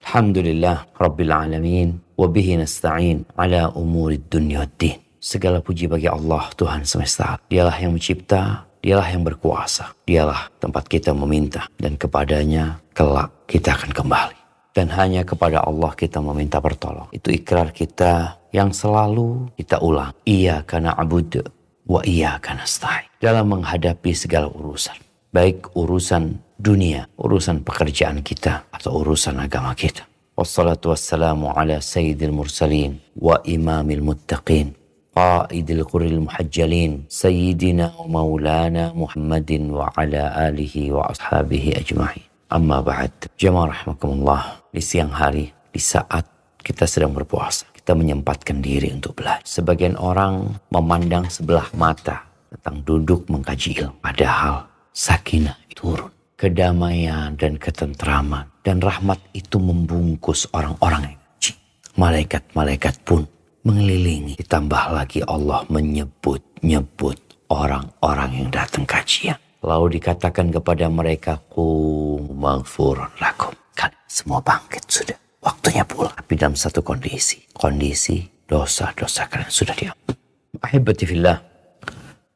Alhamdulillah Rabbil Alamin. Wabihi nasta'in ala umurid dunya waddin. Segala puji bagi Allah Tuhan semesta. Dialah yang mencipta, dialah yang berkuasa. Dialah tempat kita meminta. Dan kepadanya kelak kita akan kembali. Dan hanya kepada Allah kita meminta pertolongan. Itu ikrar kita yang selalu kita ulang. Iyyaka na'budu wa iyyaka nasta'in. Dalam menghadapi segala urusan. Baik urusan dunia, urusan pekerjaan kita, atau urusan agama kita. Wassalatu wassalamu ala sayyidil mursalin wa imamil muttaqin. Qaidil quril muhajjalin. Sayyidina wa maulana Muhammadin wa ala alihi wa ashabihi ajma'in. Amma ba'd. Jamaah rahimakumullah. Di siang hari, di saat kita sedang berpuasa, kita menyempatkan diri untuk belajar. Sebagian orang memandang sebelah mata tentang duduk mengkaji ilmu. Padahal sakinah turun. Kedamaian dan ketentraman dan rahmat itu membungkus orang-orang yang ngaji. Malaikat-malaikat pun mengelilingi. Ditambah lagi Allah menyebut-nyebut orang-orang yang datang kajian. Lalu dikatakan kepada mereka, qum maghfurun lakum. Kalian semua bangkit sudah. Waktunya pulang. Tapi dalam satu kondisi dosa-dosa kalian sudah diampuni. Ahibati fillah.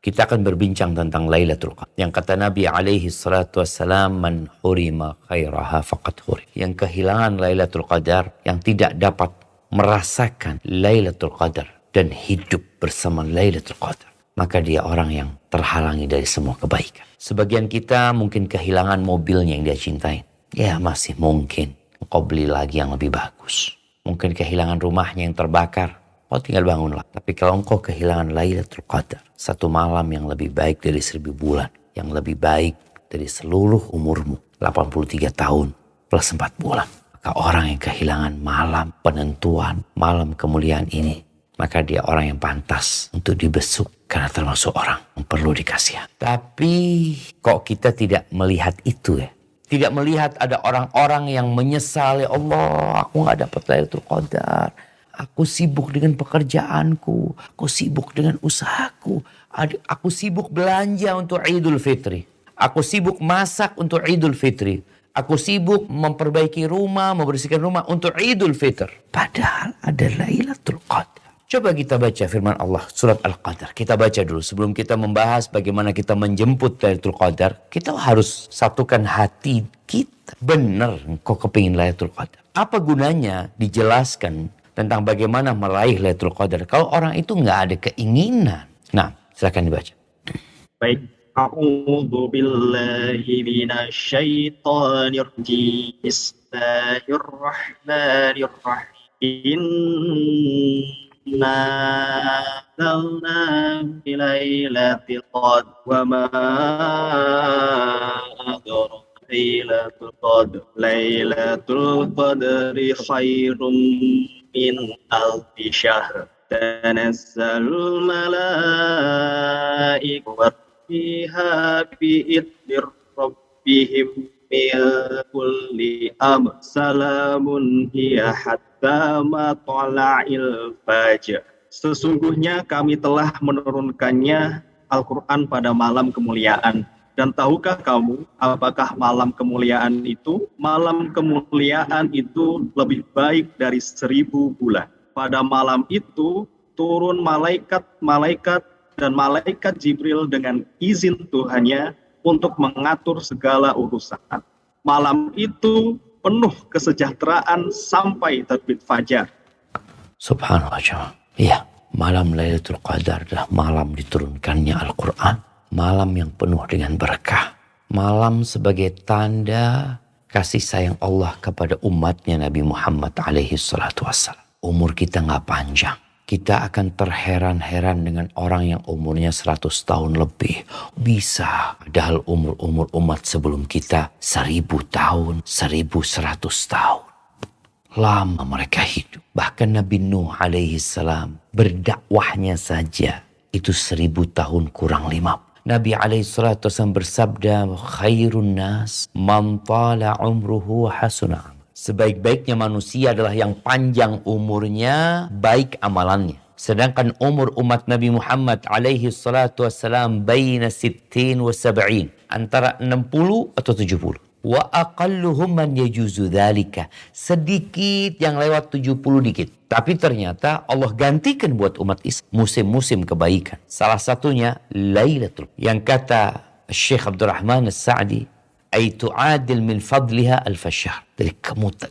Kita akan berbincang tentang Lailatul Qadar. Yang kata Nabi alaihi salatu wassalam, man hurima khairaha faqad hurim. Yang kehilangan Lailatul Qadar, yang tidak dapat merasakan Lailatul Qadar dan hidup bersama Lailatul Qadar, maka dia orang yang terhalangi dari semua kebaikan. Sebagian kita mungkin kehilangan mobilnya yang dia cintai. Ya masih mungkin engkau beli lagi yang lebih bagus. Mungkin kehilangan rumahnya yang terbakar. Kau tinggal bangunlah. Tapi kalau engkau kehilangan Lailatul Qadar, satu malam yang lebih baik dari 1000 bulan, yang lebih baik dari seluruh umurmu, 83 tahun plus 4 bulan. Maka orang yang kehilangan malam penentuan, malam kemuliaan ini, maka dia orang yang pantas untuk dibesuk karena termasuk orang yang perlu dikasihan. Tapi kok kita tidak melihat itu ya? Tidak melihat ada orang-orang yang menyesal, ya Allah, aku gak dapat Lailatul Qadar. Aku sibuk dengan pekerjaanku. Aku sibuk dengan usahaku. Aku sibuk belanja untuk Idul Fitri. Aku sibuk masak untuk Idul Fitri. Aku sibuk memperbaiki rumah, membersihkan rumah untuk Idul Fitr. Padahal ada Lailatul Qadar. Coba kita baca firman Allah surat Al-Qadar. Kita baca dulu sebelum kita membahas bagaimana kita menjemput Lailatul Qadar. Kita harus satukan hati kita. Benar kau kepingin Lailatul Qadar. Apa gunanya dijelaskan tentang bagaimana meraih Lailatul Qadar kalau orang itu nggak ada keinginan? Nah, silakan dibaca. Baik. A'udzu billahi minasyaitonir rajim. Bismillahirrahmanirrahim. Inna anzalna fi lailatul qadr wa ma adraka lailatul qadr. Lailatul qadri khairum min alfi syahr. Tanazzalul malaikatu fiha bi'idnir rabbihim min kulli amr. Salamun hiya hatta matla'il fajr. Sesungguhnya kami telah menurunkannya Al-Quran pada malam kemuliaan. Dan tahukah kamu apakah malam kemuliaan itu? Malam kemuliaan itu lebih baik dari 1000 bulan. Pada malam itu turun malaikat-malaikat dan malaikat Jibril dengan izin Tuhannya untuk mengatur segala urusan. Malam itu penuh kesejahteraan sampai terbit fajar. Subhanallah. Iya, malam Lailatul Qadar adalah malam diturunkannya Al-Quran. Malam yang penuh dengan berkah. Malam sebagai tanda kasih sayang Allah kepada umatnya Nabi Muhammad alaihi salatu wassalam. Umur kita gak panjang. Kita akan terheran-heran dengan orang yang umurnya 100 tahun lebih. Bisa. Padahal umur-umur umat sebelum kita 1000 tahun, 1100 tahun. Lama mereka hidup. Bahkan Nabi Nuh alaihi salam berdakwahnya saja itu 1000 tahun kurang 5. Nabi alaihi salatu wasallam bersabda, khairun nas man tala umruhu hasuna. Sebaik-baiknya manusia adalah yang panjang umurnya, baik amalannya. Sedangkan umur umat Nabi Muhammad alaihi salatu wassalam baina 60 wa 70. Antara 60 atau 70. Wa aqalluhum man yajuzu dzalika. Sedikit yang lewat 70 dikit. Tapi ternyata Allah gantikan buat umat Islam musim-musim kebaikan. Salah satunya Lailatul. Yang kata Syekh Abdurrahman As-Sa'di, ay tu'adil min fadliha al-fasyahr. Dari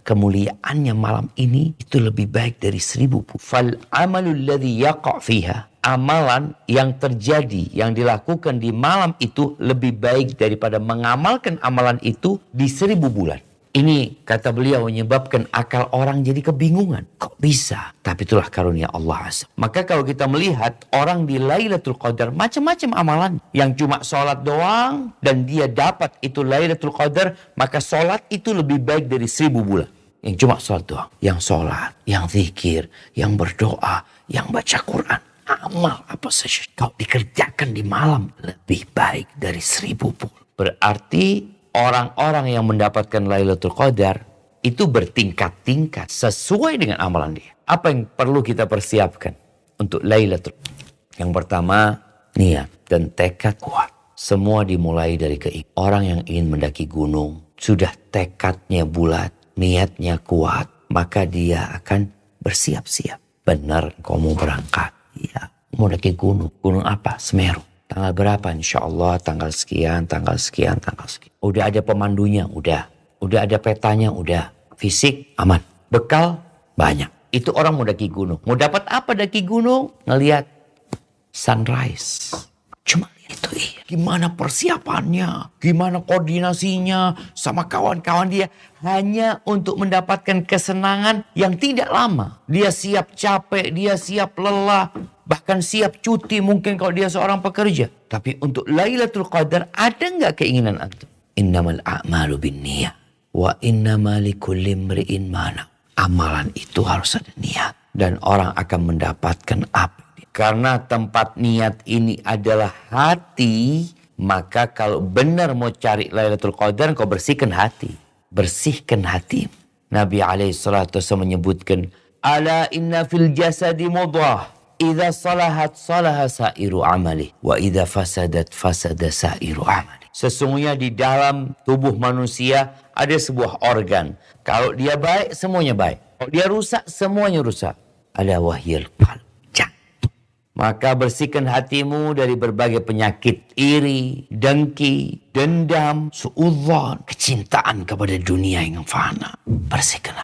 kemuliaannya malam ini itu lebih baik dari 1000 bulan. Fal amalul ladzi yaqa' fiha. Amalan yang terjadi, yang dilakukan di malam itu lebih baik daripada mengamalkan amalan itu di 1000 bulan. Ini kata beliau menyebabkan akal orang jadi kebingungan. Kok bisa? Tapi itulah karunia Allah Azza. Maka kalau kita melihat orang di Lailatul Qadar macam-macam amalan. Yang cuma sholat doang dan dia dapat itu Lailatul Qadar, maka sholat itu lebih baik dari 1000 bulan. Yang cuma sholat doang. Yang sholat, yang zikir, yang berdoa, yang baca Quran. Amal apa saja kau dikerjakan di malam lebih baik dari 1000 bulan. Berarti orang-orang yang mendapatkan Lailatul Qadar itu bertingkat-tingkat sesuai dengan amalan dia. Apa yang perlu kita persiapkan untuk Lailatul Qadar? Yang pertama, niat dan tekad kuat. Semua dimulai dari keinginan. Orang yang ingin mendaki gunung, sudah tekadnya bulat, niatnya kuat, maka dia akan bersiap-siap. Benar kau mau berangkat. Ya, mau daki gunung. Gunung apa? Semeru. Tanggal berapa? Insya Allah tanggal sekian, tanggal sekian, tanggal sekian. Udah ada pemandunya? Udah. Udah ada petanya? Udah. Fisik aman. Bekal banyak. Itu orang mau daki gunung. Mau dapat apa daki gunung? Ngelihat sunrise. Cuma itu gimana persiapannya, gimana koordinasinya sama kawan-kawan dia. Hanya untuk mendapatkan kesenangan yang tidak lama. Dia siap capek, dia siap lelah, bahkan siap cuti mungkin kalau dia seorang pekerja. Tapi untuk Lailatul Qadar ada nggak keinginan antum? Innamal a'malu binniyah wa innamal likulli imri'in ma nawa. Amalan itu harus ada niat dan orang akan mendapatkan apa. Karena tempat niat ini adalah hati, maka kalau benar mau cari Lailatul Qadar, kau bersihkan hati. Bersihkan hati. Nabi SAW menyebutkan, ala inna fil jasadi mudghah, idza salahat salaha sairu amali, wa idza fasadat fasada sairu amali. Sesungguhnya di dalam tubuh manusia ada sebuah organ. Kalau dia baik, semuanya baik. Kalau dia rusak, semuanya rusak. Ala wahyil qalb. Maka bersihkan hatimu dari berbagai penyakit iri, dengki, dendam, suudzon, kecintaan kepada dunia yang fana. Bersihkan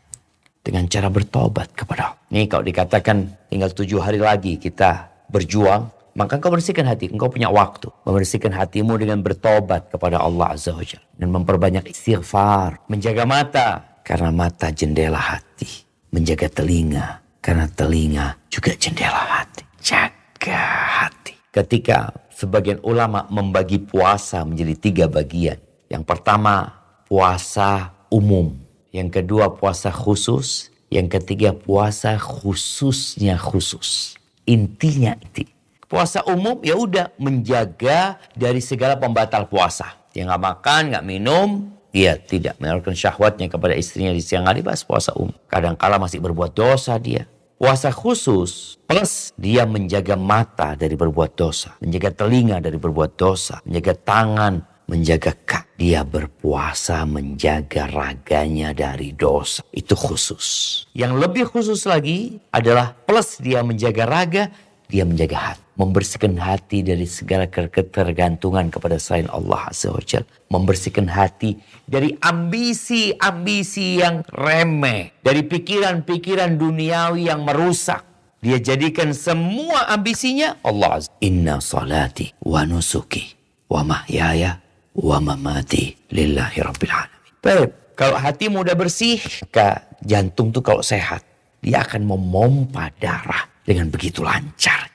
dengan cara bertobat kepada Allah. Nih kalau dikatakan tinggal 7 hari lagi kita berjuang, maka engkau bersihkan hati, engkau punya waktu. Membersihkan hatimu dengan bertobat kepada Allah Azza wa Jalla. Dan memperbanyak istighfar. Menjaga mata, karena mata jendela hati. Menjaga telinga, karena telinga juga jendela hati. Jaga hati. Ketika sebagian ulama membagi puasa menjadi 3 bagian. Yang pertama puasa umum. Yang kedua puasa khusus. Yang ketiga puasa khususnya khusus. Intinya itu. Puasa umum ya udah menjaga dari segala pembatal puasa. Dia nggak makan, nggak minum. Dia tidak menyalurkan syahwatnya kepada istrinya di siang hari, bahas puasa umum. Kadang-kala masih berbuat dosa dia. Puasa khusus plus dia menjaga mata dari berbuat dosa, menjaga telinga dari berbuat dosa, menjaga tangan, menjaga kaki. Dia berpuasa menjaga raganya dari dosa. Itu khusus. Yang lebih khusus lagi adalah plus dia menjaga raga, dia menjaga hati. Membersihkan hati dari segala ketergantungan kepada selain Allah Azza wa Jalla. Membersihkan hati dari ambisi-ambisi yang remeh. Dari pikiran-pikiran duniawi yang merusak. Dia jadikan semua ambisinya Allah Azza. Inna salati wa nusuki wa mahyaya wa mamati lillahi rabbil alamin. Baik, kalau hatimu udah bersih, maka jantung tuh kalau sehat, dia akan memompa darah dengan begitu lancar.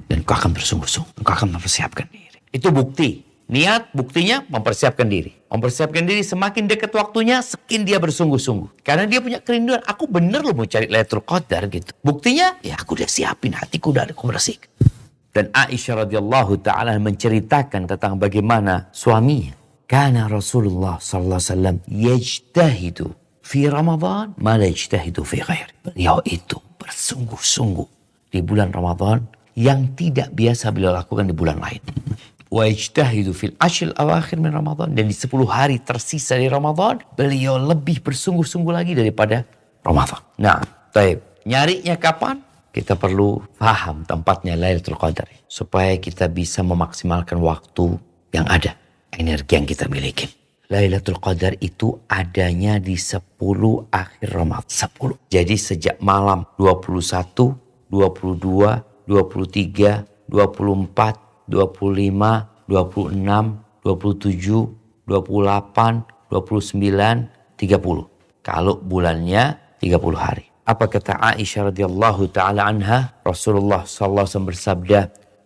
Dan kau akan bersungguh-sungguh. Kau akan mempersiapkan diri. Itu bukti. Niat buktinya mempersiapkan diri. Mempersiapkan diri semakin dekat waktunya, semakin dia bersungguh-sungguh. Karena dia punya kerinduan. Aku bener loh mau cari Lailatul Qadar gitu. Buktinya, ya aku udah siapin. Hatiku udah aku bersihkan. Dan Aisyah radhiyallahu ta'ala menceritakan tentang bagaimana suaminya. Karena Rasulullah sallallahu alaihi wasallam yajtahidu fi Ramadan ma la yajtahidu fi ghairi. Beliau itu bersungguh-sungguh di bulan Ramadan yang tidak biasa beliau lakukan di bulan lain. Wa ijtahidu fil ashril awakhir min Ramadan. Dan di 10 hari tersisa di Ramadan, beliau lebih bersungguh-sungguh lagi daripada Ramadan. Nah, taib. Nyarinya kapan? Kita perlu paham tempatnya Lailatul Qadar. Supaya kita bisa memaksimalkan waktu yang ada. Energi yang kita miliki. Lailatul Qadar itu adanya di 10 akhir Ramadan. 10. Jadi sejak malam 21, 22, 23, 24, 25, 26, 27, 28, 29, 30. Kalau bulannya 30 hari. Apa kata Aisyah radhiyallahu taala anha? Rasulullah sallallahu alaihi wasallam bersabda,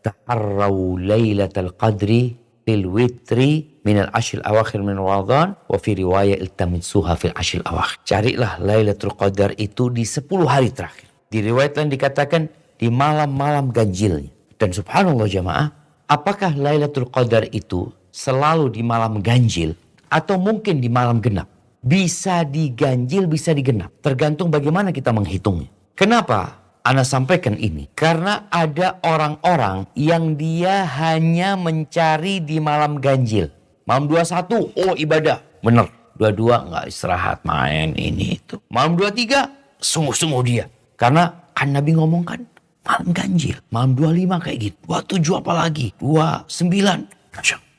"Ta'arrau lailatal qadri fil witri minal ashil awakhir min Ramadan wa fi riwayah iltamisuha fil ashil awakhir." Carilah Lailatul Qadar itu di 10 hari terakhir. Di riwayat lain dikatakan di malam-malam ganjilnya. Dan subhanallah jamaah, apakah Lailatul Qadar itu selalu di malam ganjil atau mungkin di malam genap? Bisa diganjil, bisa digenap. Tergantung bagaimana kita menghitungnya. Kenapa Ana sampaikan ini? Karena ada orang-orang yang dia hanya mencari di malam ganjil. Malam 21, oh ibadah. Bener. 22 nggak istirahat, main ini itu. Malam 23, sungguh-sungguh dia. Karena kan Nabi ngomong kan, malam ganjil. Malam 25 kayak gitu. 27 apalagi. 29. Masya Allah.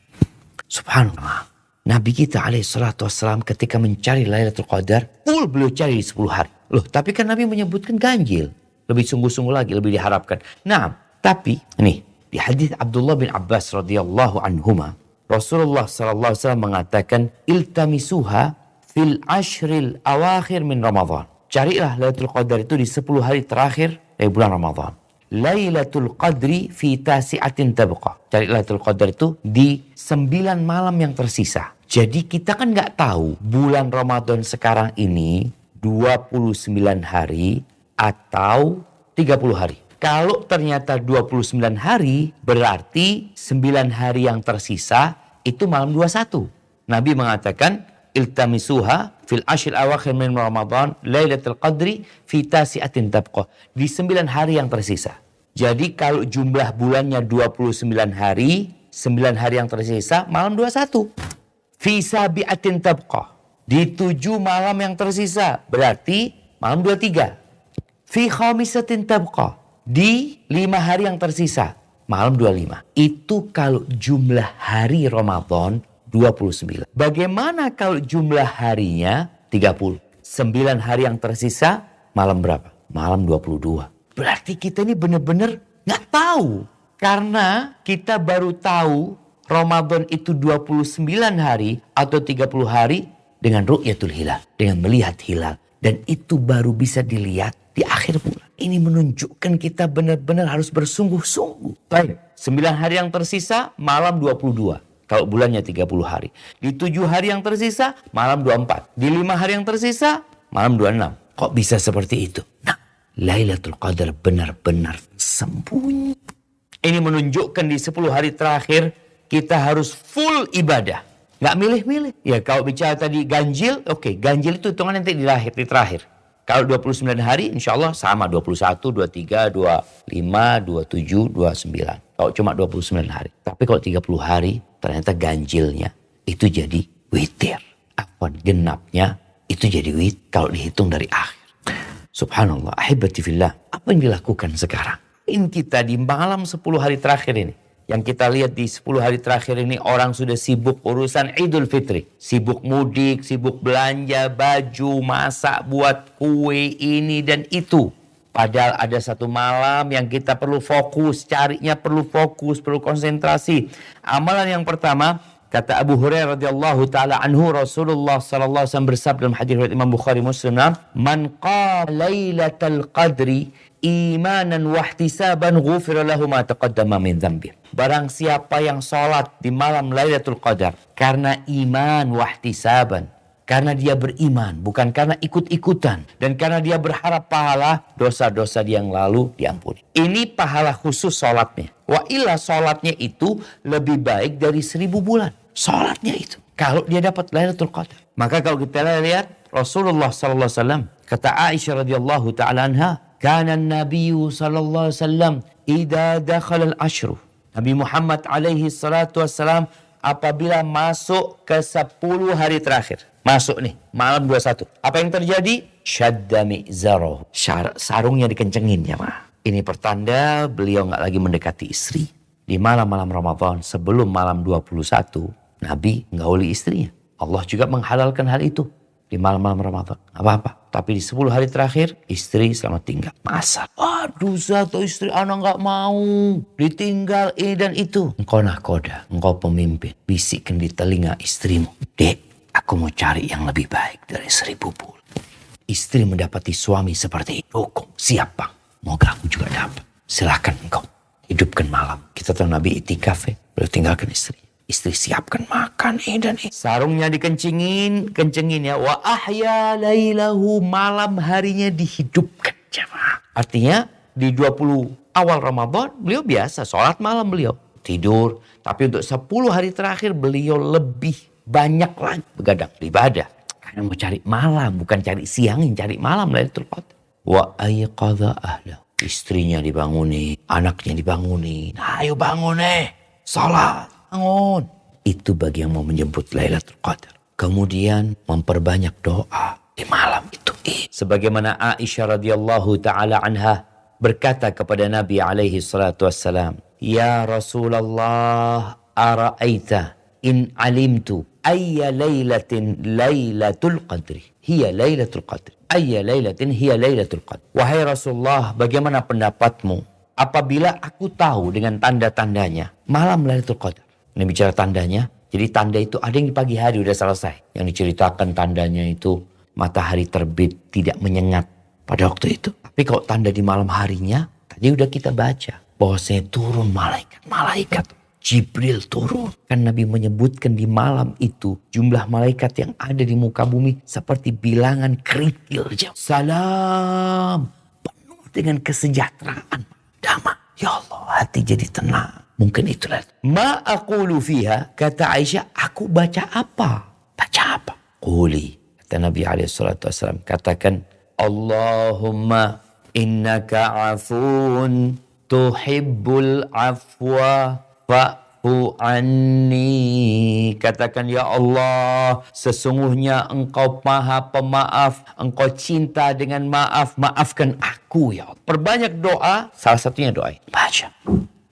Subhanallah. Nabi kita alaihissalatu wassalam ketika mencari Lailatul Qadar, full beliau cari di 10 hari. Loh, tapi kan Nabi menyebutkan ganjil. Lebih sungguh-sungguh lagi, lebih diharapkan. Nah, tapi nih, di hadis Abdullah bin Abbas radhiyallahu anhuma, Rasulullah sallallahu alaihi wasallam mengatakan, "Iltamisuha fil ashril awakhir min Ramadan." Carilah Lailatul Qadar itu di 10 hari terakhir dari bulan Ramadan. Lailatul Qadri fi tasi'atin tabqa. Carilah Lailatul Qadar itu di 9 malam yang tersisa. Jadi kita kan nggak tahu bulan Ramadan sekarang ini 29 hari atau 30 hari. Kalau ternyata 29 hari berarti 9 hari yang tersisa itu malam 21. Nabi mengatakan iltamisuha fil ashil awakhir min Ramadan Lailatul Qadri fi tasi'atin tabqa. Di 9 hari yang tersisa. Jadi kalau jumlah bulannya 29 hari, 9 hari yang tersisa malam 21. Fi sabi'atin tabqa. Di 7 malam yang tersisa berarti malam 23. Fi khamisatin tabqa. Di 5 hari yang tersisa malam 25. Itu kalau jumlah hari Ramadan 29. Bagaimana kalau jumlah harinya 30? 9 hari yang tersisa malam berapa? Malam 22. Berarti kita ini benar-benar nggak tahu. Karena kita baru tahu Ramadan itu 29 hari atau 30 hari dengan ru'yatul hilal. Dengan melihat hilal. Dan itu baru bisa dilihat di akhir bulan. Ini menunjukkan kita benar-benar harus bersungguh-sungguh. Baik, 9 hari yang tersisa malam 22. Kalau bulannya 30 hari. Di 7 hari yang tersisa malam 24. Di 5 hari yang tersisa malam 26. Kok bisa seperti itu? Nah, Lailatul Qadar benar-benar sembunyi. Ini menunjukkan di 10 hari terakhir kita harus full ibadah. Nggak milih-milih. Ya kalau bicara tadi ganjil, oke. Ganjil itu hitungan nanti di terakhir. Kalau 29 hari insya Allah sama 21, 23, 25, 27, 29. Kalau cuma 29 hari. Tapi kalau 30 hari ternyata ganjilnya itu jadi witir. Afwan, genapnya itu jadi witir kalau dihitung dari akhir. Subhanallah, ahibati fillah. Apa yang dilakukan sekarang? Ini kita di malam 10 hari terakhir ini. Yang kita lihat di 10 hari terakhir ini orang sudah sibuk urusan Idul Fitri. Sibuk mudik, sibuk belanja, baju, masak, buat kue ini dan itu. Padahal ada satu malam yang kita perlu fokus, carinya perlu fokus, perlu konsentrasi. Amalan yang pertama, kata Abu Hurairah radhiyallahu taala anhu, Rasulullah sallallahu alaihi wasallam bersabda dalam hadis riwayat Imam Bukhari Muslim, "Man qala lailatal qadri imanan wa ihtisaban ghufira lahu ma taqaddama min dzambi." Barang siapa yang salat di malam Lailatul Qadar karena iman wa ihtisaban, karena dia beriman, bukan karena ikut-ikutan, dan karena dia berharap pahala, dosa-dosa dia yang lalu diampuni. Ini pahala khusus salatnya. Wa illa salatnya itu lebih baik dari 1000 bulan. Salatnya itu. Kalau dia dapat Lailatul Qadar. Maka kalau kita lihat Rasulullah sallallahu alaihi wasallam, kata Aisyah radhiyallahu taala anha, kana an-nabiy sallallahu alaihi wasallam idza dakhala al-ashru. Nabi Muhammad alaihi salatu wassalam apabila masuk ke 10 hari terakhir. Masuk nih, malam 21. Apa yang terjadi? Syadda mi'zarahu. Sarungnya dikencengin ya ma. Ini pertanda beliau nggak lagi mendekati istri. Di malam-malam Ramadan sebelum malam 21, Nabi ngauli istrinya. Allah juga menghalalkan hal itu di malam-malam Ramadan. Apa-apa. Tapi di 10 hari terakhir, istri selamat tinggal. Masa? Aduh, satu istri anak nggak mau. Ditinggal ini dan itu. Engkau nakoda, engkau pemimpin. Bisikkan di telinga istrimu. Dek, aku mau cari yang lebih baik dari 1000 bulan. Istri mendapati suami seperti itu. Dukung, siap bang. Moga aku juga dapat. Silahkan engkau. Hidupkan malam. Kita tahu Nabi itikaf ya. Beliau tinggalkan istri. Istri siapkan makan dan sarungnya dikencingin ya. Wa ahya lailahu, malam harinya dihidupkan jemaah. Artinya di 20 awal Ramadan beliau biasa sholat malam beliau tidur. Tapi untuk 10 hari terakhir beliau lebih banyak lagi begadang ibadah. Karena mau cari malam, bukan cari siang, cari malam Lailatul Qadar. Wa ayqadha ahlahu. Istrinya dibanguni, anaknya dibanguni. Nah, ayo bangun salat, bangun. Itu bagi yang mau menjemput Lailatul Qadar. Kemudian memperbanyak doa di malam itu. Sebagaimana Aisyah radhiyallahu taala anha berkata kepada Nabi alaihi salatu wassalam, "Ya Rasulullah, ara'aita in alimtu ayya lailatin lailatul qadri hiya lailatul qadri ayya lailatin hiya lailatul qadri." Wahai Rasulullah, bagaimana pendapatmu apabila aku tahu dengan tanda-tandanya malam Lailatul Qadar? Ini bicara tandanya. Jadi tanda itu ada yang di pagi hari udah selesai. Yang diceritakan tandanya itu matahari terbit tidak menyengat pada waktu itu. Tapi kalau tanda di malam harinya, tadi udah kita baca bahwasanya turun malaikat. Jibril turun. Kan Nabi menyebutkan di malam itu jumlah malaikat yang ada di muka bumi seperti bilangan kerikil. Salam. Penuh dengan kesejahteraan. Damai. Ya Allah, hati jadi tenang. Mungkin itulah. Ma aqulu fiha, kata Aisyah, aku baca apa? Baca apa? Quli. Kata Nabi SAW, katakan, Allahumma innaka afun tuhibbul afwa fa'fu anni. Katakan, ya Allah, sesungguhnya engkau maha pemaaf, engkau cinta dengan maaf, maafkan aku ya Allah. Perbanyak doa, salah satunya doa. Baca.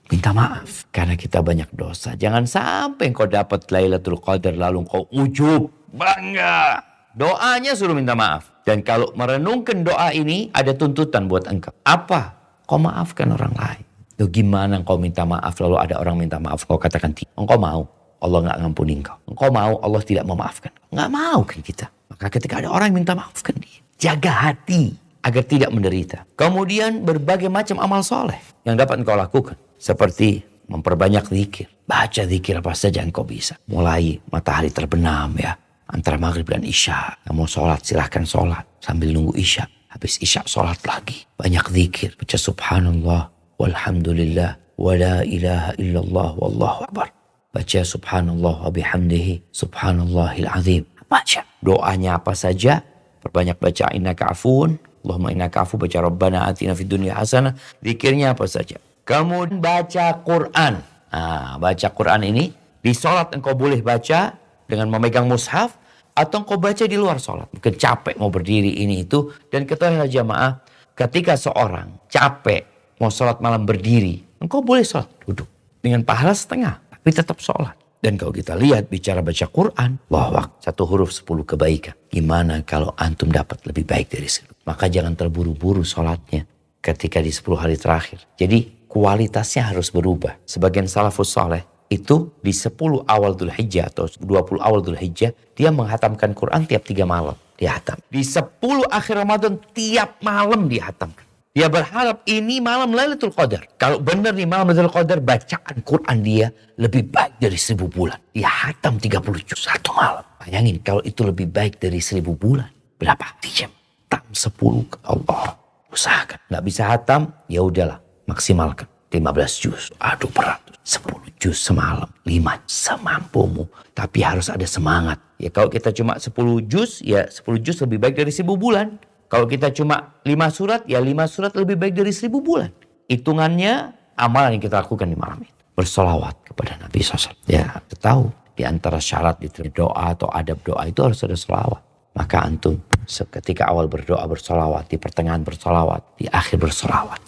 Minta maaf karena kita banyak dosa. Jangan sampai engkau dapat Lailatul Qadar lalu engkau ujub, bangga. Doanya suruh minta maaf. Dan kalau merenungkan doa ini ada tuntutan buat engkau. Apa? Kau maafkan orang lain. Loh, gimana engkau minta maaf lalu ada orang minta maaf kau katakan tidak. Engkau mau Allah nggak ngampuni engkau. Engkau mau Allah tidak memaafkan. Nggak mau kan kita. Maka ketika ada orang minta maafkan dia. Jaga hati agar tidak menderita. Kemudian berbagai macam amal soleh yang dapat engkau lakukan. Seperti memperbanyak zikir. Baca zikir apa saja engkau bisa. Mulai matahari terbenam ya. Antara maghrib dan isya. Kamu sholat silahkan sholat. Sambil nunggu isya. Habis isya sholat lagi. Banyak zikir. Baca subhanallah. Walhamdulillah. Wa la ilaha illallah. Wallahu akbar. Baca subhanallah wa bihamdihi. Subhanallahil azim. Baca. Doanya apa saja. Perbanyak baca innaka afun. Allahumma innaka afu. Baca Rabbana atina fid dunya hasanah. Zikirnya apa saja. Kemudian baca Quran. Nah, baca Quran ini di sholat engkau boleh baca dengan memegang mushaf atau engkau baca di luar sholat. Mungkin capek mau berdiri ini itu. Dan ketahuilah jamaah, ketika seorang capek mau sholat malam berdiri, engkau boleh sholat duduk dengan pahala setengah, tapi tetap sholat. Dan kalau kita lihat bicara baca Quran, wah, 1 huruf 10 kebaikan. Gimana kalau antum dapat lebih baik dari 10? Maka jangan terburu-buru sholatnya ketika di 10 hari terakhir. Jadi kualitasnya harus berubah. Sebagian salafus saleh itu di 10 awal Dzulhijjah atau 20 awal Dzulhijjah dia menghatamkan Quran tiap 3 malam. Dia hatam. Di 10 akhir Ramadan tiap malam dia hatamkan. Dia berharap ini malam Lailatul Qadar. Kalau benar nih malam Lailatul Qadar, bacaan Quran dia lebih baik dari 1000 bulan. Dia hatam 30 juz 1 malam. Bayangin kalau itu lebih baik dari 1000 bulan. Berapa? 3 jam. Hatam 10 ke Allah. Usahakan. Nggak bisa hatam, ya udahlah. Maksimalkan 15 juz. Aduh berat. 10 juz semalam. 5 semampumu. Tapi harus ada semangat. Ya kalau kita cuma 10 juz, ya 10 juz lebih baik dari 1000 bulan. Kalau kita cuma 5 surat, ya 5 surat lebih baik dari 1000 bulan. Hitungannya amalan yang kita lakukan di malam itu. bersolawat kepada Nabi SAW. Ya, kita tahu di antara syarat diterima doa atau adab doa itu harus ada solawat. Maka antum ketika awal berdoa bersolawat, di pertengahan bersolawat, di akhir bersolawat.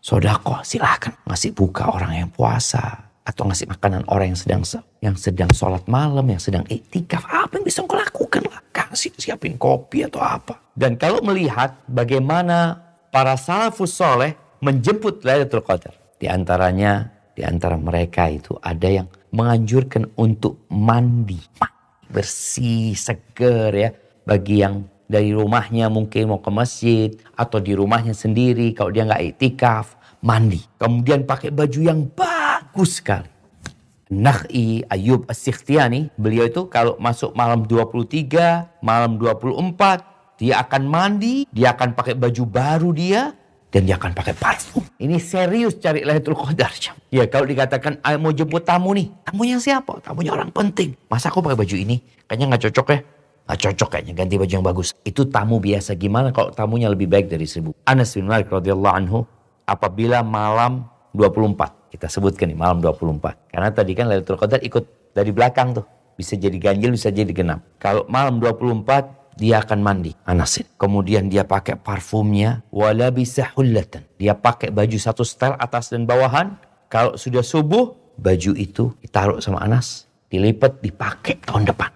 Sedekah silahkan, ngasih buka orang yang puasa, atau ngasih makanan orang yang sedang sholat malam, yang sedang iktikaf. Apa yang bisa engkau lakukan lah. Kasih, siapin kopi atau apa. Dan kalau melihat bagaimana para salafus soleh menjemput Lailatul Qadar. Di antara mereka itu ada yang menganjurkan untuk mandi. Bersih, seger ya. Bagi yang dari rumahnya mungkin mau ke masjid. Atau di rumahnya sendiri kalau dia nggak iktikaf. Mandi. Kemudian pakai baju yang bagus sekali. Nakh'i Ayyub As-Sikhtiyani, beliau itu kalau masuk malam 23, malam 24, dia akan mandi, dia akan pakai baju baru dia, dan dia akan pakai parfum. Ini serius cari Lailatul Qadar. Ya kalau dikatakan mau jemput tamu nih, tamunya siapa? Tamunya orang penting. Masa aku pakai baju ini? Kayaknya nggak cocok ya? Nggak cocok kayaknya, ganti baju yang bagus. Itu tamu biasa, gimana kalau tamunya lebih baik dari 1000? Anas bin Malik radhiyallahu anhu, apabila malam 24, kita sebutkan nih malam 24. Karena tadi kan Lailatul Qadar ikut dari belakang tuh. Bisa jadi ganjil, bisa jadi genap. Kalau malam 24, dia akan mandi. Anasin. Kemudian dia pakai parfumnya. Wala bisa hullatan. Dia pakai baju satu setel atas dan bawahan. Kalau sudah subuh, baju itu ditaruh sama Anas. Dilipat, dipakai tahun depan.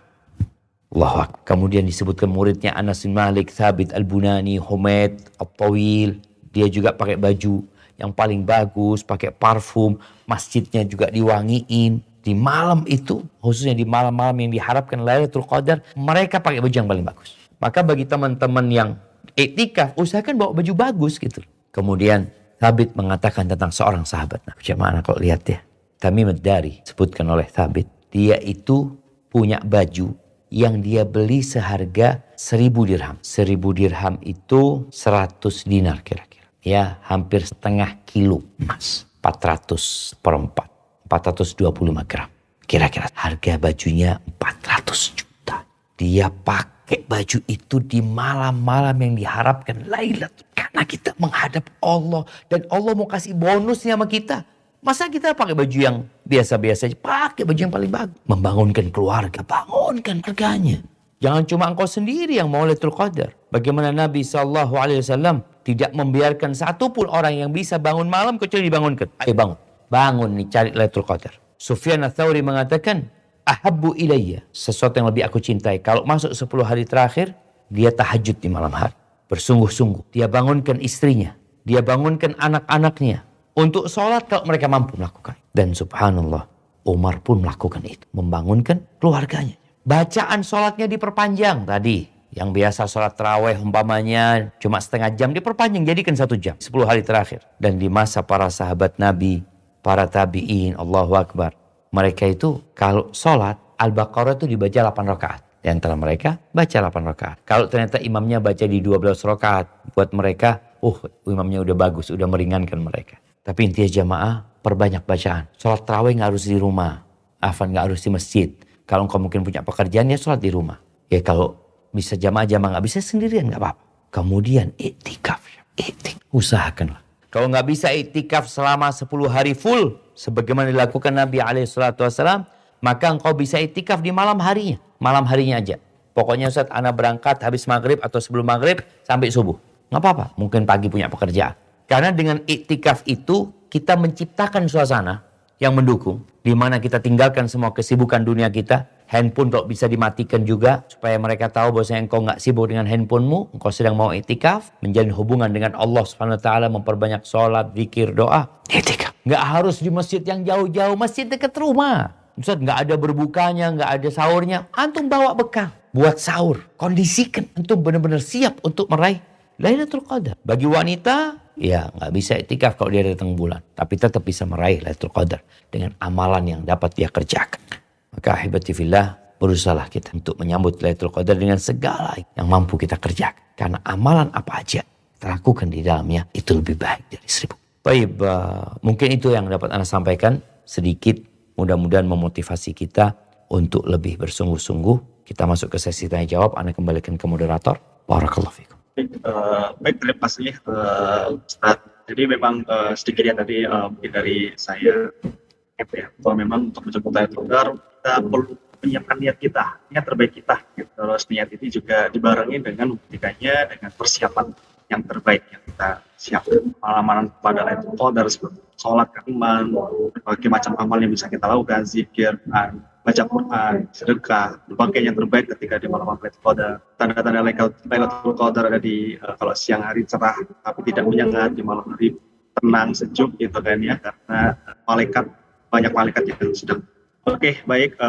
Allahu Akbar. Kemudian disebutkan muridnya Anas bin Malik, Thabit Al-Bunani, Humaid Al-Tawil. Dia juga pakai baju yang paling bagus, pakai parfum, masjidnya juga diwangiin. Di malam itu, khususnya di malam-malam yang diharapkan Lailatul Qadar, mereka pakai baju yang paling bagus. Maka bagi teman-teman yang iktikaf, usahakan bawa baju bagus gitu. Kemudian Thabit mengatakan tentang seorang sahabat. Nah, bagaimana kalau lihat ya. Tamim ad-Dari, sebutkan oleh Thabit. Dia itu punya baju yang dia beli seharga 1000 dirham. 1000 dirham itu 100 dinar kira-kira. Ya, hampir setengah kilo emas. 400 per 4. 425 gram. Kira-kira harga bajunya 400 juta. Dia pakai baju itu di malam-malam yang diharapkan Lailatul. Karena kita menghadap Allah. Dan Allah mau kasih bonusnya sama kita. Masa kita pakai baju yang biasa-biasa aja? Pakai baju yang paling bagus. Membangunkan keluarga. Bangunkan keluarganya. Jangan cuma engkau sendiri yang mau Lailatul Qadar. Bagaimana Nabi SAW tidak membiarkan satupun orang yang bisa bangun malam kecuali dibangunkan. Ayo bangun. Bangun nih cari Lailatul Qadar. Sufyan Ats-Tsauri mengatakan, ahabbu ilayya, sesuatu yang lebih aku cintai. Kalau masuk 10 hari terakhir, dia tahajud di malam hari. Bersungguh-sungguh. Dia bangunkan istrinya. Dia bangunkan anak-anaknya. Untuk sholat kalau mereka mampu melakukan. Dan subhanallah, Umar pun melakukan itu. Membangunkan keluarganya. Bacaan sholatnya diperpanjang tadi. Yang biasa sholat tarawih umpamanya cuma setengah jam, diperpanjang jadikan 1 jam. 10 hari terakhir. Dan di masa para sahabat Nabi, para tabi'in, Allahu Akbar. Mereka itu kalau sholat, Al-Baqarah itu dibaca 8 rakaat. Di antara mereka baca 8 rakaat. Kalau ternyata imamnya baca di 12 rakaat, buat mereka, imamnya udah bagus, udah meringankan mereka. Tapi intinya jamaah, perbanyak bacaan. Sholat tarawih gak harus di rumah. Afan gak harus di masjid. Kalau engkau mungkin punya pekerjaan, ya sholat di rumah. Ya kalau bisa jamaah-jamaah gak bisa sendirian gak apa-apa. Kemudian iktikaf. Usahakanlah. Kalau nggak bisa iktikaf selama 10 hari full, sebagaimana dilakukan Nabi SAW, maka engkau bisa iktikaf di malam harinya. Malam harinya aja. Pokoknya Ustaz, ana berangkat habis maghrib atau sebelum maghrib sampai subuh. Nggak apa-apa, mungkin pagi punya pekerjaan. Karena dengan iktikaf itu, kita menciptakan suasana yang mendukung. Di mana kita tinggalkan semua kesibukan dunia kita. Handphone kok bisa dimatikan juga supaya mereka tahu bahwasanya engkau nggak sibuk dengan handphonemu, engkau sedang mau iktikaf, menjalin hubungan dengan Allah Subhanahu wa taala, memperbanyak sholat, zikir, doa. Iktikaf. Nggak harus di masjid yang jauh-jauh, masjid dekat rumah. Ustaz, nggak ada berbukanya, nggak ada sahurnya, antum bawa bekal buat sahur. Kondisikan antum benar-benar siap untuk meraih Lailatul Qadar. Bagi wanita, ya nggak bisa iktikaf kalau dia datang bulan, tapi tetap bisa meraih Lailatul Qadar dengan amalan yang dapat dia kerjakan. Maka ahibati fillah, berusahalah kita untuk menyambut Lailatul Qadar dengan segala yang mampu kita kerjakan. Karena amalan apa aja kita lakukan di dalamnya itu lebih baik dari 1000. Baik, mungkin itu yang dapat Anda sampaikan sedikit. Mudah-mudahan memotivasi kita untuk lebih bersungguh-sungguh. Kita masuk ke sesi tanya jawab. Anda kembalikan ke moderator. Barakallahu fikum. Baik, terima kasih Ustaz. Jadi memang sedikit yang tadi mungkin dari saya. gitu ya. Kalau memang untuk menjemput Lailatul Qadar, kita perlu menyiapkan niat kita, niat terbaik kita. Gitu. Terus niat ini juga dibarengi dengan membuktikannya dengan persiapan yang terbaik yang kita siapkan. Amalan pada Lailatul Qadar seperti sholat, iman, berbagai macam amal yang bisa kita lakukan, zikir, baca Quran, sedekah, berbagai yang terbaik ketika di malam Lailatul Qadar. Tanda-tanda Lailatul Qadar ada di kalau siang hari cerah tapi tidak menyengat, di malam hari tenang, sejuk gitu kan ya, karena banyak malaikat yang sedang. Oke, baik,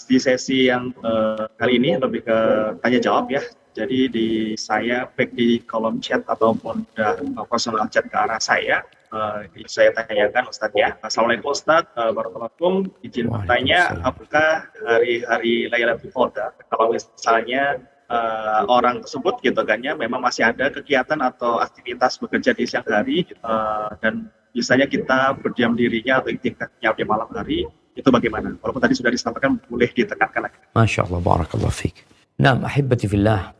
di sesi yang kali ini lebih ke tanya jawab ya. Jadi saya baik di kolom chat ataupun personal chat ke arah saya tanyakan Ustadz ya. Assalamualaikum Ustadz, Barakalakum, izin bertanya, apakah hari-hari Lailatul Qadar kalau misalnya orang tersebut gitu kan ya memang masih ada kegiatan atau aktivitas bekerja di siang hari dan misalnya kita berdiam dirinya atau iktikafnya di malam hari, itu bagaimana? Walaupun tadi sudah disampaikan, boleh ditekankan lagi. Masya Allah, barakallah fiqh. Nah, ahibati fillah,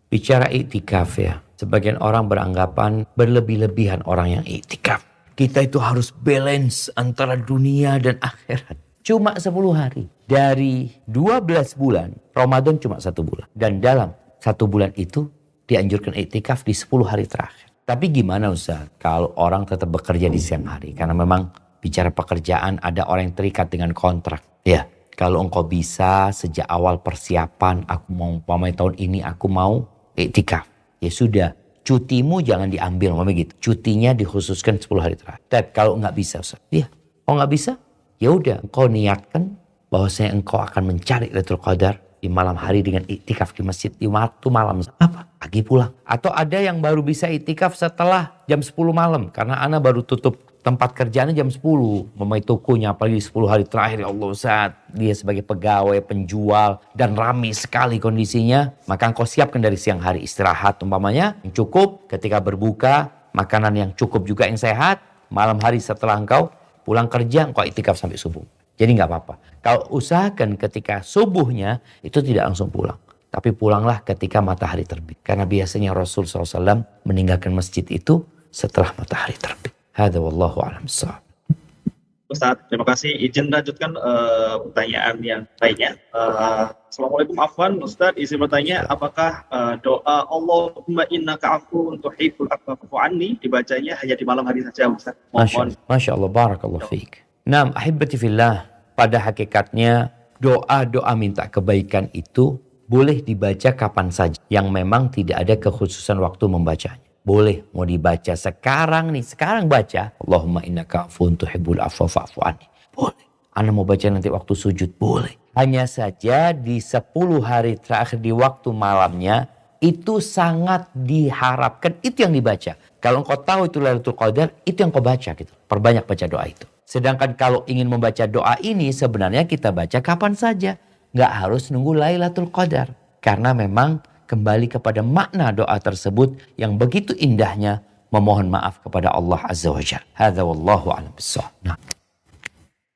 bicara iktikaf ya, sebagian orang beranggapan berlebih-lebihan orang yang iktikaf. Kita itu harus balance antara dunia dan akhirat. Cuma 10 hari. Dari 12 bulan, Ramadan cuma 1 bulan. Dan dalam 1 bulan itu dianjurkan iktikaf di 10 hari terakhir. Tapi gimana Ustaz kalau orang tetap bekerja di siang hari? Karena memang bicara pekerjaan ada orang yang terikat dengan kontrak. Ya, kalau engkau bisa sejak awal persiapan, aku mau tahun ini aku mau iktikaf. Ya sudah, cutimu jangan diambil, gitu. Cutinya dikhususkan 10 hari terakhir. Tapi kalau nggak bisa Ustaz, ya, kalau nggak bisa, ya udah, engkau niatkan bahwasanya engkau akan mencari Lailatul Qadar di malam hari dengan iktikaf di masjid di waktu malam. Apa? Pagi pulang. Atau ada yang baru bisa iktikaf setelah jam 10 malam. Karena ana baru tutup tempat kerjaannya jam 10. Memai tokonya apalagi 10 hari terakhir. Ya Allah Ustaz. Dia sebagai pegawai, penjual. Dan ramai sekali kondisinya. Maka engkau siapkan dari siang hari istirahat umpamanya. Yang cukup ketika berbuka. Makanan yang cukup juga yang sehat. Malam hari setelah engkau pulang kerja engkau iktikaf sampai subuh. Jadi nggak apa-apa. Kalau usahakan ketika subuhnya itu tidak langsung pulang. Tapi pulanglah ketika matahari terbit. Karena biasanya Rasul SAW meninggalkan masjid itu setelah matahari terbit. Hadza wallahu a'lam bissawab. Ustaz, terima kasih. Izin lanjutkan pertanyaan yang lainnya. Assalamualaikum Afwan, Ustaz, izin bertanya, apakah doa Allahumma innaka afuwun tuhibbul afwa fa'fu anni dibacanya hanya di malam hari saja Ustaz? Masya Allah, barakallahu fiik. Nah, ahibati fillah, pada hakikatnya doa-doa minta kebaikan itu boleh dibaca kapan saja yang memang tidak ada kekhususan waktu membacanya. Boleh, mau dibaca sekarang nih, sekarang baca Allahumma innaka afuwun tuhibbul afwa fa'fu anni. Boleh. Anda mau baca nanti waktu sujud, boleh. Hanya saja di 10 hari terakhir di waktu malamnya itu sangat diharapkan itu yang dibaca. Kalau engkau tahu itu Lailatul Qadar, itu yang kau baca gitu. Perbanyak baca doa itu. Sedangkan kalau ingin membaca doa ini sebenarnya kita baca kapan saja. Nggak harus nunggu Lailatul Qadar. Karena memang kembali kepada makna doa tersebut yang begitu indahnya memohon maaf kepada Allah Azza wa Jalla. Hadza wallahu a'lam bissawab. Nah.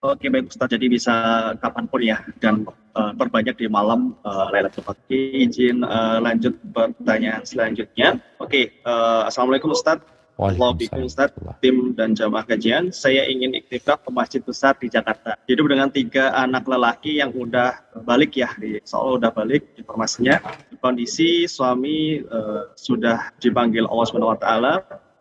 Oke, baik Ustaz, jadi bisa kapanpun ya dan perbanyak di malam Lailatul Qadar. Izin lanjut pertanyaan selanjutnya. Oke, Assalamualaikum Ustaz. Waalaikumsalam Ustaz, tim dan jamaah kajian. Saya ingin iktikaf ke masjid besar di Jakarta. Hidup dengan 3 anak lelaki yang udah balik ya, insya Allah udah balik informasinya. Kondisi suami sudah dipanggil Allah SWT.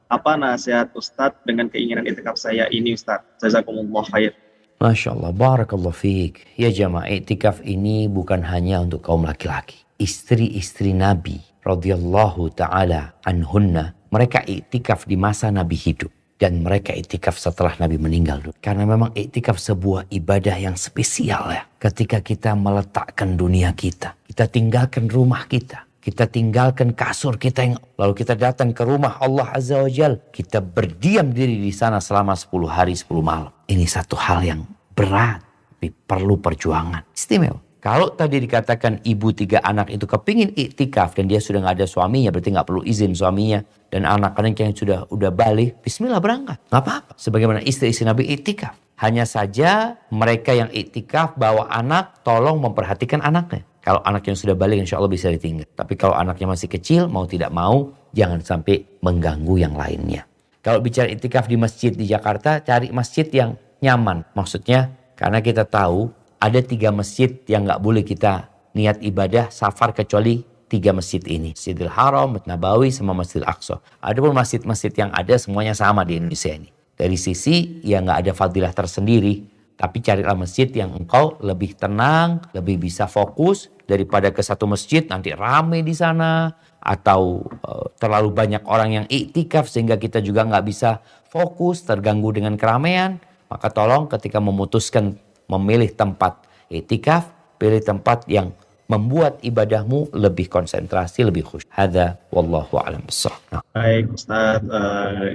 Apa nasihat Ustadz dengan keinginan iktikaf saya ini Ustadz? Jazakumullah khair. Masya Allah, barakallah fiik. Ya jamaah, iktikaf ini bukan hanya untuk kaum laki-laki. Istri-istri Nabi radhiyallahu ta'ala anhunna, mereka iktikaf di masa Nabi hidup. Dan mereka iktikaf setelah Nabi meninggal. Karena memang iktikaf sebuah ibadah yang spesial ya. Ketika kita meletakkan dunia kita. Kita tinggalkan rumah kita. Kita tinggalkan kasur kita yang lalu kita datang ke rumah Allah Azza wa Jal. Kita berdiam diri di sana selama 10 hari 10 malam. Ini satu hal yang berat. Tapi perlu perjuangan. Istimewa. Kalau tadi dikatakan ibu 3 anak itu kepingin iktikaf dan dia sudah gak ada suaminya, berarti gak perlu izin suaminya. Dan anak-anak yang udah balik, bismillah berangkat. Gak apa-apa. Sebagaimana istri-istri Nabi iktikaf. Hanya saja mereka yang iktikaf bawa anak, tolong memperhatikan anaknya. Kalau anak yang sudah balik insya Allah bisa ditinggal. Tapi kalau anaknya masih kecil, mau tidak mau, jangan sampai mengganggu yang lainnya. Kalau bicara iktikaf di masjid di Jakarta, cari masjid yang nyaman. Maksudnya karena kita tahu ada 3 masjid yang nggak boleh kita niat ibadah safar kecuali 3 masjid ini. Masjidil Haram, Masjid Nabawi, sama Masjidil Aqsa. Adapun masjid-masjid yang ada semuanya sama di Indonesia ini. Dari sisi ya nggak ada fadilah tersendiri. Tapi carilah masjid yang engkau lebih tenang, lebih bisa fokus daripada ke satu masjid nanti rame di sana. Atau terlalu banyak orang yang iktikaf sehingga kita juga nggak bisa fokus, terganggu dengan keramaian. Maka tolong ketika memutuskan memilih tempat iktikaf, pilih tempat yang membuat ibadahmu lebih konsentrasi, lebih khusyuk. Hadza wallahu a'lam bissawab. Baik Ustadz,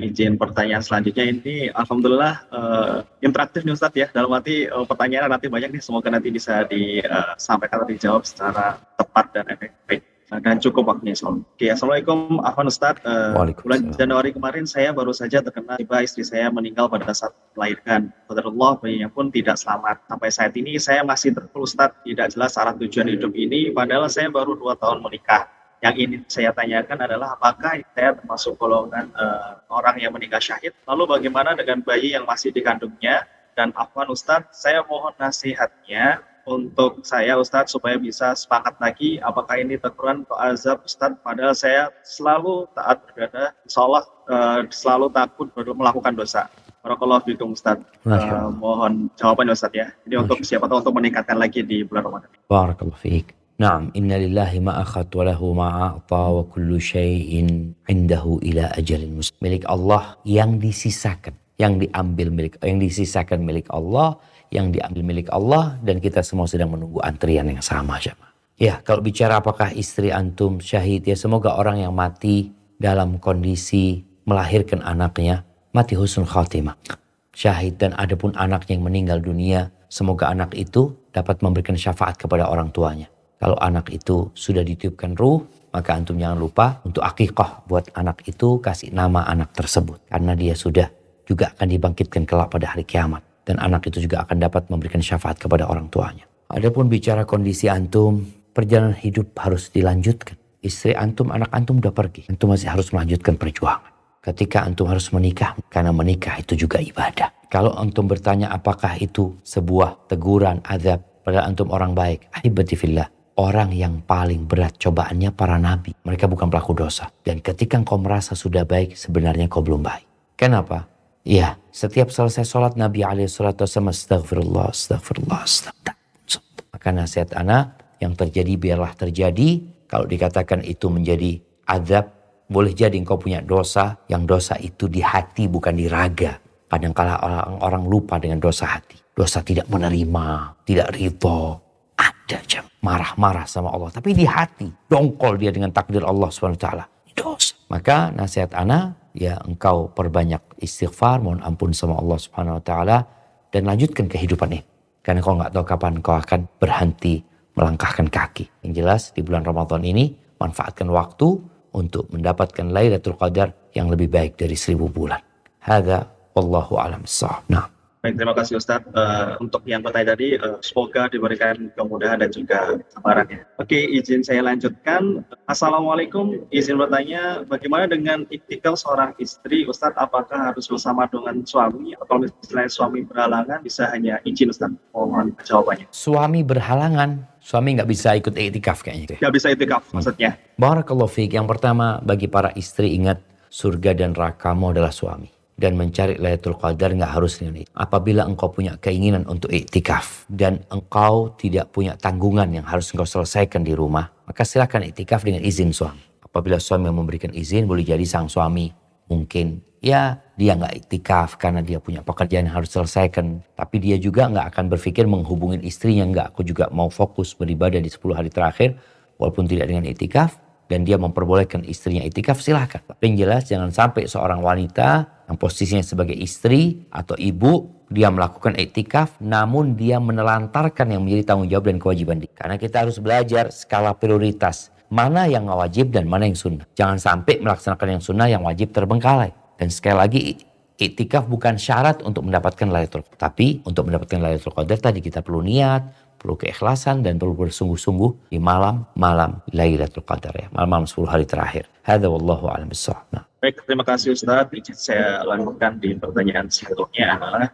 izin pertanyaan selanjutnya ini alhamdulillah interaktif nih Ustadz ya, dalam arti pertanyaan nanti banyak nih, semoga nanti bisa disampaikan atau dijawab secara tepat dan efektif dan cukup waktunya. Oke, Assalamualaikum Afwan Ustadz. Bulan Januari kemarin saya baru saja terkena tiba istri saya meninggal pada saat melahirkan. Qadarullah, bayinya pun tidak selamat. Sampai saat ini saya masih terpuruk Ustadz, tidak jelas arah tujuan hidup ini, padahal saya baru 2 tahun menikah. Yang ini saya tanyakan adalah apakah saya termasuk golongan orang yang meninggal syahid? Lalu bagaimana dengan bayi yang masih dikandungnya? Dan Afwan Ustadz, saya mohon nasihatnya untuk saya Ustadz supaya bisa sepakat lagi apakah ini teguran atau azab Ustadz, padahal saya selalu taat beribadah, insya Allah selalu takut melakukan dosa. Barakallahu fikum Ustadz. Mohon jawabannya Ustadz ya. Jadi untuk siapa tahu untuk meningkatkan lagi di bulan Ramadan. Barakallahu fiik. Naam, inna lillahi ma akhad wa lahu ma a'ta wa kullu syai'in indahu ila ajalin musamma. Milik Allah yang disisakan, yang diambil milik, yang disisakan milik Allah, yang diambil milik Allah, dan kita semua sedang menunggu antrian yang sama jemaah. Ya, kalau bicara apakah istri antum syahid, ya semoga orang yang mati dalam kondisi melahirkan anaknya mati husnul khatimah, syahid. Dan adapun anaknya yang meninggal dunia, semoga anak itu dapat memberikan syafaat kepada orang tuanya. Kalau anak itu sudah ditiupkan ruh, maka antum jangan lupa untuk akikah buat anak itu, kasih nama anak tersebut, karena dia sudah juga akan dibangkitkan kelak pada hari kiamat. Dan anak itu juga akan dapat memberikan syafaat kepada orang tuanya. Adapun bicara kondisi antum, perjalanan hidup harus dilanjutkan. Istri antum, anak antum udah pergi. Antum masih harus melanjutkan perjuangan. Ketika antum harus menikah, karena menikah itu juga ibadah. Kalau antum bertanya apakah itu sebuah teguran, azab, padahal antum orang baik. Ahibati fillah. Orang yang paling berat cobaannya para nabi. Mereka bukan pelaku dosa. Dan ketika engkau merasa sudah baik, sebenarnya kau belum baik. Kenapa? Ya, setiap selesai sholat Nabi SAW astagfirullah, astagfirullah, astagfirullah. Maka nasihat anak, yang terjadi biarlah terjadi. Kalau dikatakan itu menjadi azab, boleh jadi engkau punya dosa, yang dosa itu di hati bukan di raga. Kadangkala orang-orang lupa dengan dosa hati. Dosa tidak menerima, tidak ridho. Ada jam marah-marah sama Allah, tapi di hati dongkol dia dengan takdir Allah SWT. Dosa. Maka nasihat anak, ya engkau perbanyak istighfar, mohon ampun sama Allah Subhanahu wa taala, dan lanjutkan kehidupan ini. Karena kau nggak tahu kapan kau akan berhenti melangkahkan kaki. Yang jelas di bulan Ramadan ini manfaatkan waktu untuk mendapatkan Lailatul Qadar yang lebih baik dari 1000 bulan. Hadza wallahu a'lam bissawab. Nah. Baik, terima kasih Ustadz. Untuk yang bertanya tadi, semoga diberikan kemudahan dan juga kesabaran ya. Oke, izin saya lanjutkan. Assalamualaikum, izin bertanya, bagaimana dengan iktikaf seorang istri, Ustadz? Apakah harus bersama dengan suami? Atau misalnya suami berhalangan, bisa hanya izin Ustadz? Mohon jawabannya. Suami berhalangan, suami nggak bisa ikut iktikaf kayaknya. Nggak bisa iktikaf maksudnya. Barakallahu fiik. Yang pertama, bagi para istri ingat, surga dan nerakamu adalah suami. Dan mencari Lailatul Qadar nggak harus dengan itu. Apabila engkau punya keinginan untuk iktikaf dan engkau tidak punya tanggungan yang harus engkau selesaikan di rumah, maka silakan iktikaf dengan izin suami. Apabila suami memberikan izin, boleh jadi sang suami mungkin ya dia nggak iktikaf karena dia punya pekerjaan yang harus selesaikan, tapi dia juga nggak akan berpikir menghubungin istrinya, nggak, aku juga mau fokus beribadah di 10 hari terakhir walaupun tidak dengan iktikaf, dan dia memperbolehkan istrinya iktikaf, silahkan. Tapi yang jelas jangan sampai seorang wanita yang posisinya sebagai istri atau ibu, dia melakukan iktikaf namun dia menelantarkan yang menjadi tanggung jawab dan kewajiban dia. Karena kita harus belajar skala prioritas, mana yang wajib dan mana yang sunnah. Jangan sampai melaksanakan yang sunnah, yang wajib terbengkalai. Dan sekali lagi, iktikaf bukan syarat untuk mendapatkan Lailatul Qadar. Tapi untuk mendapatkan Lailatul Qadar tadi kita perlu niat, perlu keikhlasan, dan perlu bersungguh-sungguh di malam-malam Lailatul Qadar ya, malam-malam 10 hari terakhir. Hadza wallahu a'lam bissawab. Baik, terima kasih Ustadz. Izin saya lanjutkan di pertanyaan selanjutnya adalah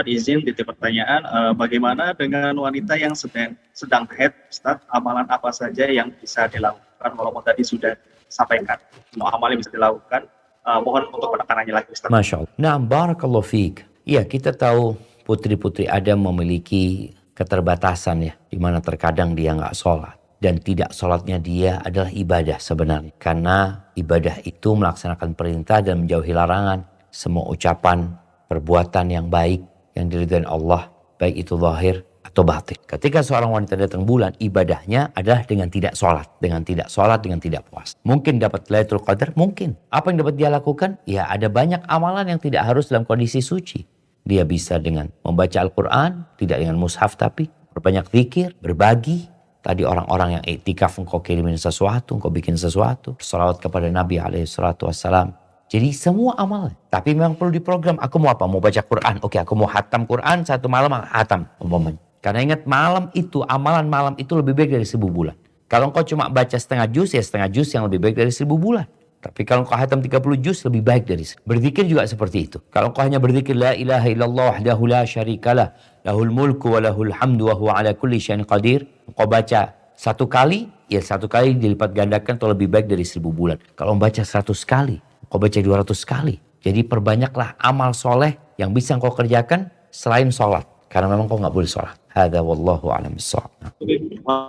Izin titip pertanyaan, bagaimana dengan wanita yang sedang haid, Ustaz? Amalan apa saja yang bisa dilakukan? Walaupun tadi sudah disampaikan, semua amalan yang bisa dilakukan. Mohon untuk penekanannya lagi, Ustaz. Masya Allah. Nah, barakallahu fiik. Ya, kita tahu putri-putri Adam memiliki keterbatasan ya, di mana terkadang dia nggak sholat. Dan tidak sholatnya dia adalah ibadah sebenarnya. Karena ibadah itu melaksanakan perintah dan menjauhi larangan. Semua ucapan, perbuatan yang baik, yang diridhai Allah, baik itu zahir atau batin. Ketika seorang wanita datang bulan, ibadahnya adalah dengan tidak sholat. Dengan tidak sholat, dengan tidak puasa. Mungkin dapat Lailatul Qadar? Mungkin. Apa yang dapat dia lakukan? Ya, ada banyak amalan yang tidak harus dalam kondisi suci. Dia bisa dengan membaca Al-Quran, tidak dengan mushaf tapi berbanyak zikir, berbagi. Tadi orang-orang yang iktikaf, engkau kirimin sesuatu, engkau bikin sesuatu. Salawat kepada Nabi SAW. Jadi semua amal. Tapi memang perlu diprogram. Aku mau apa? Mau baca Quran. Oke, aku mau hatam Quran satu malam, hatam. Umpamanya. Karena ingat malam itu, amalan malam itu lebih baik dari 1000 bulan. Kalau engkau cuma baca setengah juz, ya setengah juz yang lebih baik dari 1000 bulan. Tapi kalau engkau hatam 30 juz lebih baik dari itu. Berzikir juga seperti itu. Kalau engkau hanya berzikir la ilaha illallah wahdahu la syarikalah lahul mulku wa lahul hamdu wa huwa ala kulli syai'in qadir. Engkau baca satu kali, ya satu kali dilipat gandakan atau lebih baik dari 1000 bulan. Kalau membaca 100 kali, engkau baca 200 kali. Jadi perbanyaklah amal soleh yang bisa engkau kerjakan selain sholat. Karena memang engkau nggak boleh sholat. Hadza wallahu a'lam bissawab.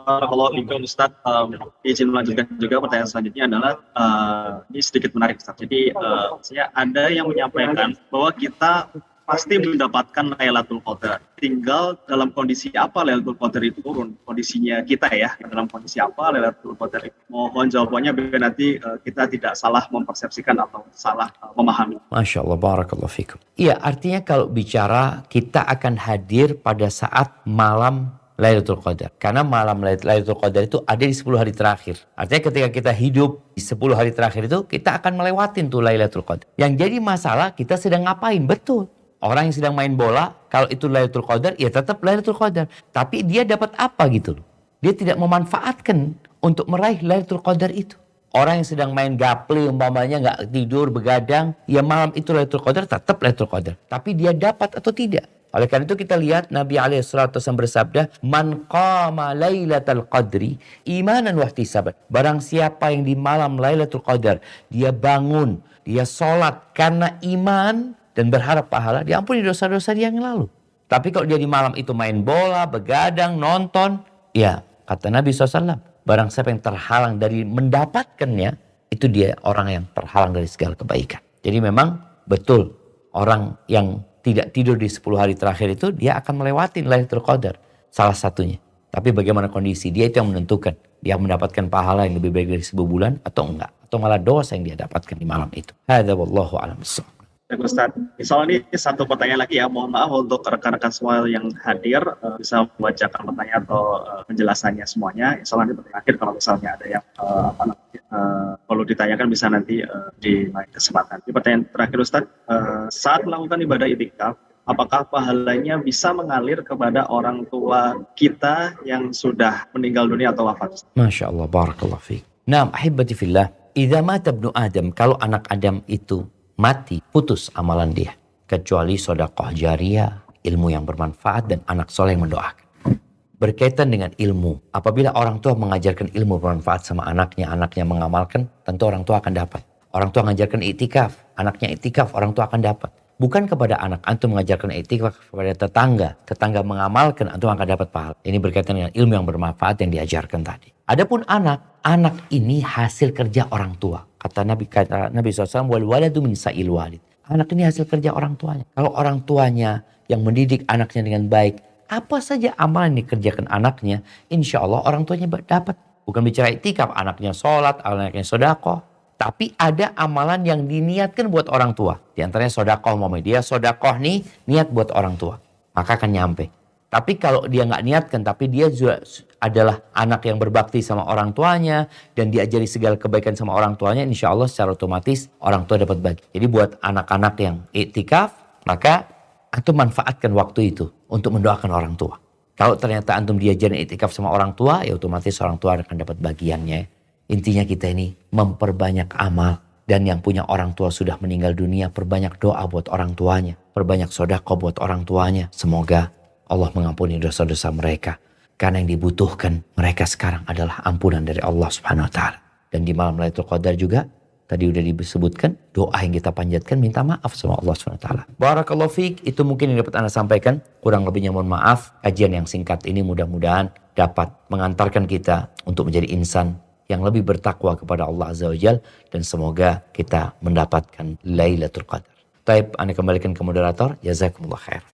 Kalau ikut Ustaz, izin melanjutkan juga pertanyaan selanjutnya adalah ini sedikit menarik Ustaz. Jadi saya ada yang menyampaikan bahwa kita pasti mendapatkan Lailatul Qadar. Tinggal dalam kondisi apa Lailatul Qadar itu turun. Kondisinya kita ya, dalam kondisi apa Lailatul Qadar itu. Mohon jawabannya biar nanti kita tidak salah mempersepsikan atau salah memahami. Masya Allah, barakallahu fikum. Iya, artinya kalau bicara kita akan hadir pada saat malam Lailatul Qadar. Karena malam Lailatul Qadar itu ada di 10 hari terakhir. Artinya ketika kita hidup di 10 hari terakhir itu, kita akan melewatin tuh Lailatul Qadar. Yang jadi masalah, kita sedang ngapain? Betul. Orang yang sedang main bola, kalau itu Lailatul Qadar, ya tetap Lailatul Qadar. Tapi dia dapat apa gitu loh. Dia tidak memanfaatkan untuk meraih Lailatul Qadar itu. Orang yang sedang main gaple, umpamanya nggak tidur, begadang, ya malam itu Lailatul Qadar, tetap Lailatul Qadar. Tapi dia dapat atau tidak? Oleh karena itu kita lihat Nabi SAW bersabda, Man qama Lailatul Qadri imanan wa ihtisaban. Barang siapa yang di malam Lailatul Qadar, dia bangun, dia sholat karena iman dan berharap pahala, diampuni dosa-dosa dia yang lalu. Tapi kalau dia di malam itu main bola, begadang, nonton, ya kata Nabi SAW, barang siapa yang terhalang dari mendapatkannya, itu dia orang yang terhalang dari segala kebaikan. Jadi memang betul, orang yang tidak tidur di 10 hari terakhir itu, dia akan melewati Lailatul Qadar, salah satunya. Tapi bagaimana kondisi, dia itu yang menentukan. Dia mendapatkan pahala yang lebih baik dari 1000 bulan atau enggak. Atau malah dosa yang dia dapatkan di malam itu. Hadza wallahu a'lam bissawab. Ustaz, misalnya ini satu pertanyaan lagi ya, mohon maaf untuk rekan-rekan semua yang hadir bisa membacakan pertanyaan atau penjelasannya semuanya. Misalnya di akhir kalau misalnya ada yang perlu ditanyakan bisa nanti di lain kesempatan. Di pertanyaan terakhir Ustaz, saat melakukan ibadah iktikaf, apakah pahalanya bisa mengalir kepada orang tua kita yang sudah meninggal dunia atau wafat? Masya Allah, barakallahu fiik. Naam, ahibati fillah, idza mata ibnu Adam, kalau anak Adam itu mati, putus amalan dia. Kecuali sedekah jariyah, ilmu yang bermanfaat dan anak soleh yang mendoakan. Berkaitan dengan ilmu, apabila orang tua mengajarkan ilmu bermanfaat sama anaknya mengamalkan, tentu orang tua akan dapat. Orang tua mengajarkan iktikaf, anaknya iktikaf, orang tua akan dapat. Bukan kepada anak, antum mengajarkan iktikaf kepada tetangga mengamalkan, antum akan dapat pahala. Ini berkaitan dengan ilmu yang bermanfaat yang diajarkan tadi. Adapun anak ini hasil kerja orang tua. Kata Nabi SAW, wal waladu min sa'il walid. Anak ini hasil kerja orang tuanya. Kalau orang tuanya yang mendidik anaknya dengan baik, apa saja amalan yang dikerjakan anaknya, insya Allah orang tuanya dapat. Bukan bicara iktikaf, anaknya sholat, anaknya sedekah. Tapi ada amalan yang diniatkan buat orang tua. Di antaranya sedekah, dia sedekah nih, niat buat orang tua. Maka akan nyampe. Tapi kalau dia nggak niatkan, tapi dia juga adalah anak yang berbakti sama orang tuanya dan diajari segala kebaikan sama orang tuanya, insya Allah secara otomatis orang tua dapat bagi. Jadi buat anak-anak yang iktikaf, maka antum manfaatkan waktu itu untuk mendoakan orang tua. Kalau ternyata antum diajarin iktikaf sama orang tua, ya otomatis orang tua akan dapat bagiannya. Intinya kita ini memperbanyak amal Dan yang punya orang tua sudah meninggal dunia, perbanyak doa buat orang tuanya. Perbanyak sedekah buat orang tuanya. Semoga Allah mengampuni dosa-dosa mereka. Karena yang dibutuhkan mereka sekarang adalah ampunan dari Allah Subhanahu wa taala. Dan di malam Lailatul Qadar juga tadi udah disebutkan doa yang kita panjatkan minta maaf sama Allah Subhanahu wa taala. Barakallahu fiik, itu mungkin yang dapat Anda sampaikan. Kurang lebihnya mohon maaf. Kajian yang singkat ini mudah-mudahan dapat mengantarkan kita untuk menjadi insan yang lebih bertakwa kepada Allah Azza wa Jal, dan semoga kita mendapatkan Lailatul Qadar. Taib, Anda kembalikan ke moderator. Jazakumullah khair.